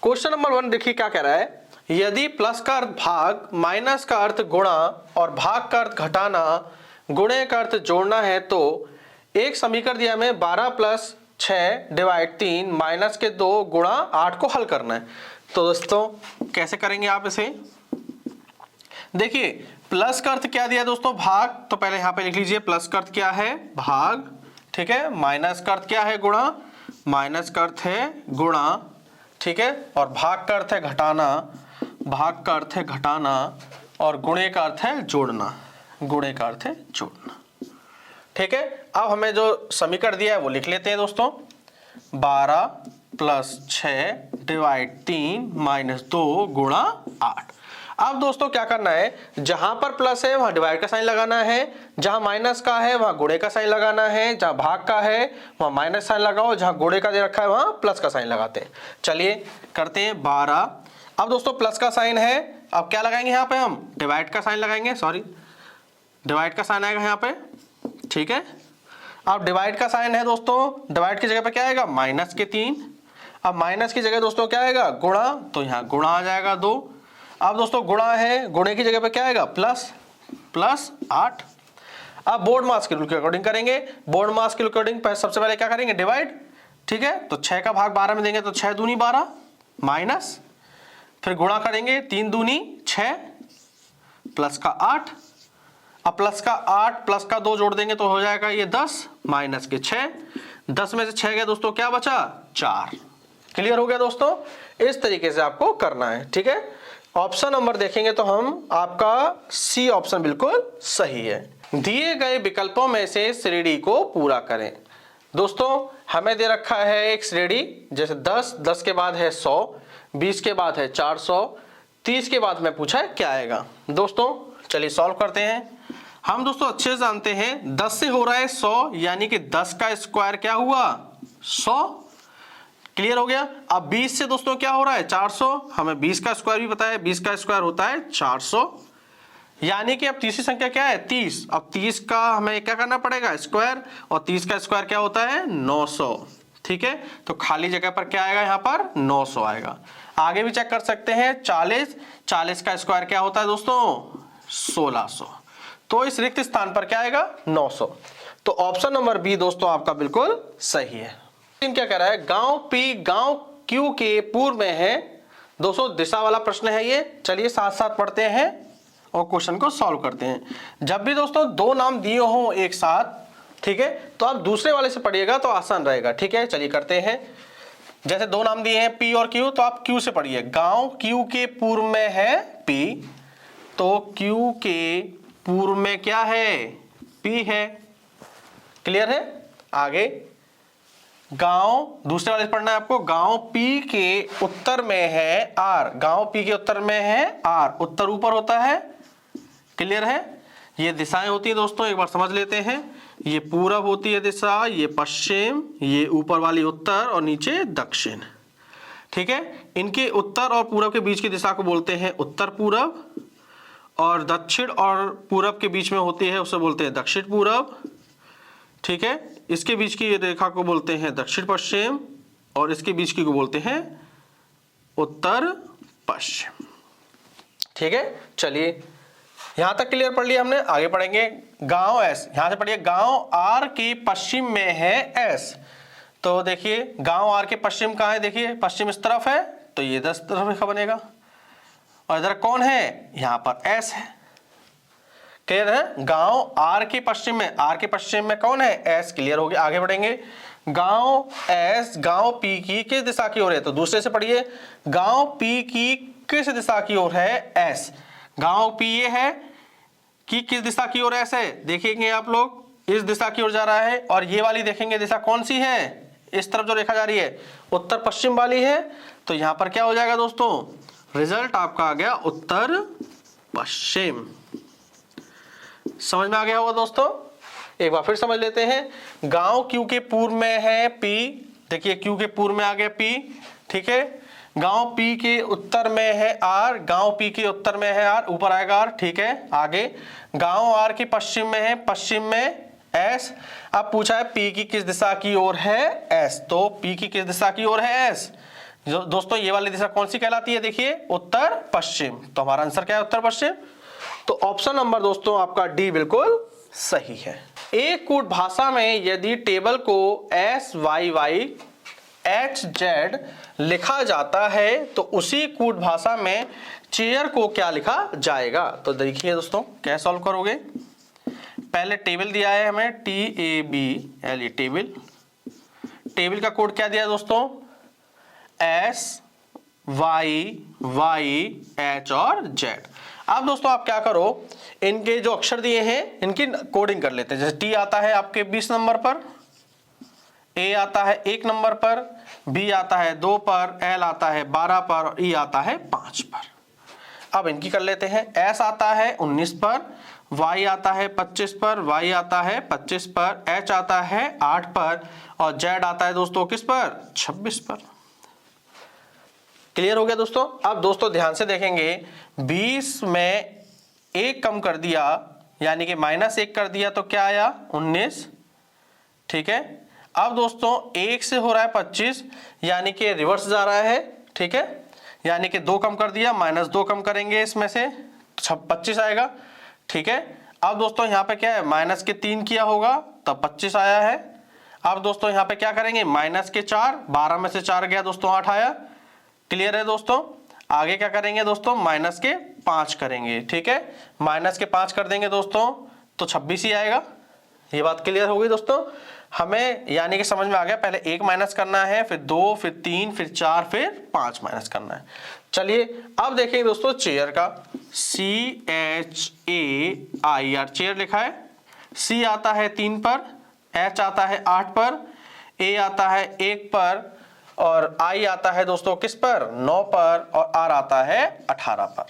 Question number 1 देखिए क्या कह रहा है, यदि प्लस का अर्थ भाग, माइनस का अर्थ गुणा और भाग का अर्थ घटाना, गुणे का अर्थ जोड़ना है तो एक समीकरण दिया हमें 12 प्लस 6 डिवाइड 3 माइनस के 2 गुणा 8 को हल करना है। तो दोस्तों कैसे करेंगे आप इसे? देखिए प्लस का अर्थ क्या दिया है दोस्तों, भाग, तो पहले यहां पे लिख लीजिए प्लस का अर्थ क्या है, भाग, ठीक है। माइनस का अर्थ क्या है, गुणा, माइनस का अर्थ है गुणा, ठीक है। और भाग का अर्थ है घटाना, भाग का अर्थ है घटाना, और गुणे का अर्थ है जोड़ना, गुणे का अर्थ है जोड़ना, ठीक है। अब हमें जो समीकरण दिया है वो लिख लेते हैं दोस्तों, 12 प्लस 6 डिवाइड 3 माइनस 2 गुणा 8। अब दोस्तों क्या करना है, जहां पर प्लस है वहां डिवाइड का साइन लगाना है, जहां माइनस का है वहां गुणे का साइन लगाना है, जहां भाग का है वहां माइनस साइन लगाओ, जहां गुणे का दे रखा है वहां प्लस का साइन लगाते हैं। चलिए करते हैं 12। अब दोस्तों प्लस का साइन है, अब क्या लगाएंगे यहाँ पे, हम डिवाइड का साइन लगाएंगे, सॉरी डिवाइड का साइन आएगा यहाँ पे, ठीक है। अब डिवाइड का साइन है दोस्तों, डिवाइड की जगह पे क्या आएगा, माइनस के 3। अब माइनस की जगह दोस्तों क्या आएगा, गुणा, तो यहाँ गुणा आ जाएगा 2। अब दोस्तों गुणा है, गुणे की जगह पे क्या आएगा, प्लस, प्लस 8। अब बोर्ड मास के रूल के अकॉर्डिंग करेंगे, बोर्ड मास के अकॉर्डिंग सबसे पहले क्या करेंगे, डिवाइड, ठीक है। तो 6 का भाग 12 में देंगे तो 6 दूनी 12 माइनस, फिर गुणा करेंगे 3 दूनी 6 प्लस का 8। अब प्लस का 8 प्लस का 2 जोड़ देंगे तो हो जाएगा ये 10 माइनस के 6। 10 में से 6 गया दोस्तों, क्या बचा, 4। क्लियर हो गया दोस्तों? इस तरीके से आपको करना है, ठीक है। ऑप्शन नंबर देखेंगे तो हम आपका सी ऑप्शन बिल्कुल सही है। दिए गए विकल्पों में से श्रेणी को पूरा करें। दोस्तों हमें दे रखा है एक श्रेणी, जैसे 10, 10 के बाद है 100, 20 के बाद है 400, 30 के बाद में पूछा है क्या आएगा। दोस्तों चलिए सॉल्व करते हैं। हम दोस्तों अच्छे से जानते हैं 10 से हो रहा है 100, यानी कि 10 का स्क्वायर क्या हुआ, 100। क्लियर हो गया। अब 20 से दोस्तों क्या हो रहा है, 400, हमें 20 का स्क्वायर भी पता है, 20 का स्क्वायर होता है 400, यानी कि अब तीसरी संख्या क्या है, 30। अब 30 का हमें क्या करना पड़ेगा, स्क्वायर, और 30 का स्क्वायर क्या होता है, 900, ठीक है। तो खाली जगह पर क्या आएगा, यहाँ पर 900 आएगा। आगे भी चेक कर सकते हैं, 40, 40 का स्क्वायर क्या होता है दोस्तों, 1600। तो इस रिक्त स्थान पर क्या आएगा, 900। तो ऑप्शन नंबर बी दोस्तों आपका बिल्कुल सही है। क्या कह रहा है, गांव पी गांव क्यू के पूर्व में है। दोस्तों दिशा वाला प्रश्न है ये। चलिए साथ साथ पढ़ते हैं और क्वेश्चन को सॉल्व करते हैं। जब भी दोस्तों दो नाम दिए हो एक साथ, ठीक है, तो आप दूसरे वाले से पढ़िएगा तो आसान रहेगा, ठीक है। चलिए करते हैं। जैसे दो नाम दिए हैं पी और क्यू, तो आप क्यू से पढ़िए। गांव क्यू के पूर्व में है पी, तो क्यू के पूर्व में क्या है, पी है। क्लियर है। आगे गांव दूसरे वाले से पढ़ना है आपको। गांव पी के उत्तर में है आर, गांव पी के उत्तर में है आर, उत्तर ऊपर होता है। क्लियर है। ये दिशाएं होती है दोस्तों, एक बार समझ लेते हैं। ये पूरब होती है दिशा, ये पश्चिम, ये ऊपर वाली उत्तर और नीचे दक्षिण, ठीक है। इनके उत्तर और पूरब के बीच की दिशा को बोलते हैं उत्तर पूरब, और दक्षिण और पूरब के बीच में होती है उसे बोलते हैं दक्षिण पूरब, ठीक है। इसके बीच की रेखा को बोलते हैं दक्षिण पश्चिम, और इसके बीच की को बोलते हैं उत्तर पश्चिम, ठीक है। चलिए यहां तक क्लियर पढ़ लिया हमने, आगे पढ़ेंगे। गांव एस, यहां से पढ़िए, गांव आर के पश्चिम में है एस। तो देखिए गांव आर के पश्चिम कहां है, देखिए पश्चिम इस तरफ है, तो ये 10 तरफ रेखा बनेगा। और इधर कौन है, यहां पर एस है। क्लियर है। गांव आर के पश्चिम में, आर के पश्चिम में कौन है, एस। क्लियर हो गया। आगे बढ़ेंगे। गांव एस गांव पी की किस दिशा की ओर है, तो दूसरे से पढ़िए। गांव पी की किस दिशा की ओर है, एस। गांव पी ये है कि किस दिशा की ओर एस है, देखेंगे आप लोग इस दिशा की ओर जा रहा है। और ये वाली देखेंगे दिशा कौन सी है, इस तरफ जो रेखा जा रही है उत्तर पश्चिम वाली है। तो यहां पर क्या हो जाएगा दोस्तों, रिजल्ट आपका आ गया उत्तर पश्चिम। समझ में आ गया होगा दोस्तों। एक बार फिर समझ लेते हैं। गांव क्यू के पूर्व में है पी, देखिए क्यू के पूर्व में आ गया पी, ठीक है। गांव पी के उत्तर में है आर, गांव पी के उत्तर में है आर, ऊपर आएगा आर, ठीक है। आगे गांव आर के पश्चिम में है, पश्चिम में एस। अब पूछा है पी की किस दिशा की ओर है, एस। तो पी की किस दिशा की ओर है, एस। दोस्तों ये वाली दिशा कौन सी कहलाती है, देखिए उत्तर पश्चिम। तो हमारा आंसर क्या है, उत्तर पश्चिम। तो ऑप्शन नंबर दोस्तों आपका डी बिल्कुल सही है। एक कूट भाषा में यदि टेबल को SYY HZ लिखा जाता है तो उसी कूट भाषा में चेयर को क्या लिखा जाएगा। तो देखिए दोस्तों क्या सॉल्व करोगे, पहले टेबल दिया है हमें TABLE टेबल, टेबल का कोड क्या दिया है दोस्तों, SYY और Z। अब दोस्तों आप क्या करो, इनके जो अक्षर दिए हैं इनकी कोडिंग कर लेते हैं। जैसे T आता है आपके 20 नंबर पर, A आता है 1 नंबर पर, B आता है 2 पर, L आता है 12 पर और E आता है 5 पर। अब इनकी कर लेते हैं। S आता है 19 पर, Y आता है 25 पर, Y आता है 25 पर, H आता है 8 पर और Z आता है दोस्तों किस पर, 26 पर। क्लियर हो गया दोस्तों। अब दोस्तों ध्यान से देखेंगे, 20 में 1 कम कर दिया यानी कि -1 कर दिया तो क्या आया, 19। ठीक है, अब दोस्तों 1 से हो रहा है 25 यानी कि रिवर्स जा रहा है। ठीक है, यानी कि 2 कम कर दिया, -2 कम करेंगे इसमें से 25 आएगा। ठीक है, अब दोस्तों यहाँ पे क्या है, माइनस के 3 किया होगा तब 25 आया है। अब दोस्तों यहाँ पे क्या करेंगे, -4, 12 में से 4 गया दोस्तों 8 आया। क्लियर है दोस्तों। आगे क्या करेंगे दोस्तों, -5 करेंगे। ठीक है, -5 कर देंगे दोस्तों तो 26 ही आएगा। ये बात क्लियर हो गई दोस्तों हमें, यानी कि समझ में आ गया। पहले 1 माइनस करना है, फिर 2, फिर 3, फिर 4, फिर 5 माइनस करना है। चलिए अब देखेंगे दोस्तों चेयर का, CHAIR चेयर लिखा है। C आता है 3 पर, H आता है 8 पर, A आता है 1 पर और I आता है दोस्तों किस पर, 9 पर और R आता है 18 पर।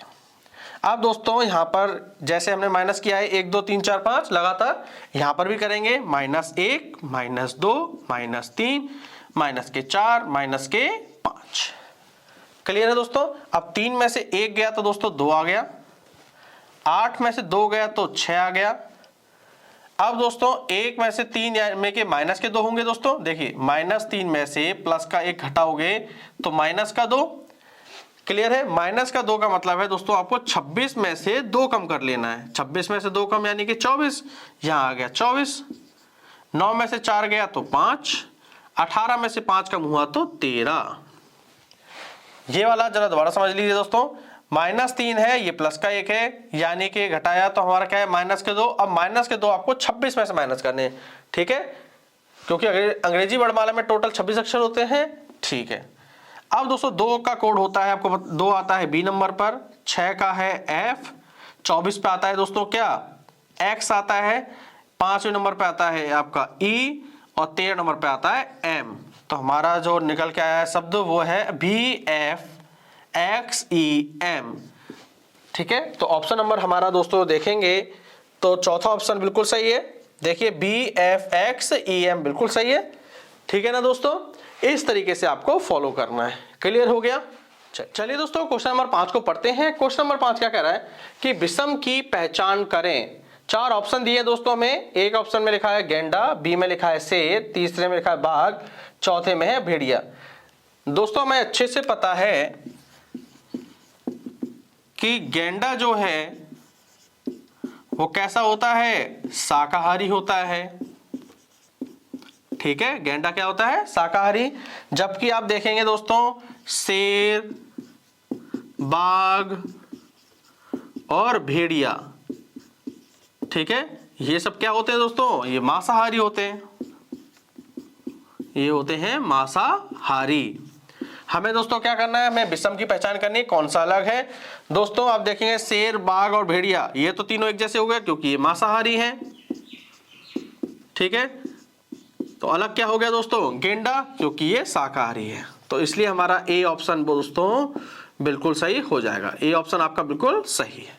अब दोस्तों यहाँ पर जैसे हमने माइनस किया है 1 2 3 4 5 लगातार, यहाँ पर भी करेंगे -1 -2 -3 -4 -5। क्लियर है दोस्तों। अब 3 में से 1 गया तो दोस्तों 2 आ गया, 8 में से 2 गया तो 6 आ गया। अब दोस्तों 1 में से 3 में के माइनस के 2 होंगे दोस्तों, देखिए -3 में से प्लस का 1 घटाओगे तो माइनस का 2। क्लियर है, माइनस का 2 का मतलब है दोस्तों आपको 26 में से 2 कम कर लेना है। 26 में से 2 कम यानी कि 24, यहाँ आ गया 24। 9 में से 4 गया तो 5, 18 में से 5 कम हुआ तो 13। ये वाला जरा दोबारा समझ लीजिए दोस्तों, -3 है, ये प्लस का 1 है, यानी कि घटाया तो हमारा क्या है, -2। अब -2 आपको 26 में से माइनस करने हैं। ठीक है, क्योंकि अंग्रेजी वर्णमाला में टोटल 26 अक्षर होते हैं। ठीक है, अब दोस्तों 2 का कोड होता है आपको, 2 आता है B नंबर पर, 6 का है F, 24 पे आता है दोस्तों क्या, X आता है, 5वें नंबर पे आता है आपका E और 13 नंबर पे आता है M। तो हमारा जो निकल के आया शब्द वो है BFXEM। ठीक है, तो ऑप्शन नंबर हमारा दोस्तों देखेंगे तो चौथा ऑप्शन बिल्कुल सही है। देखिए BFXEM बिल्कुल सही है। ठीक है ना दोस्तों, इस तरीके से आपको फॉलो करना है। क्लियर हो गया। चलिए दोस्तों क्वेश्चन नंबर 5 को पढ़ते हैं। क्वेश्चन नंबर 5 क्या कह रहा है कि विषम की पहचान करें। 4 ऑप्शन दिए दोस्तों में, एक ऑप्शन में लिखा है गेंडा, बी में लिखा है शेर, तीसरे में लिखा है बाघ, चौथे में है भेड़िया। दोस्तों हमें अच्छे से पता है कि गेंडा जो है वो कैसा होता है, शाकाहारी होता है। ठीक है, गेंडा क्या होता है, शाकाहारी। जबकि आप देखेंगे दोस्तों शेर, बाघ और भेड़िया, ठीक है, ये सब क्या होते हैं दोस्तों, ये मांसाहारी होते हैं। ये होते हैं मांसाहारी। हमें दोस्तों क्या करना है, हमें विषम की पहचान करनी है, कौन सा अलग है। दोस्तों आप देखेंगे शेर, बाघ और भेड़िया ये तो तीनों एक जैसे हो गए क्योंकि ये मांसाहारी हैं। ठीक है, तो अलग क्या हो गया दोस्तों, गेंडा, क्योंकि ये शाकाहारी है। तो इसलिए हमारा ए ऑप्शन दोस्तों बिल्कुल सही हो जाएगा। ए ऑप्शन आपका बिल्कुल सही है।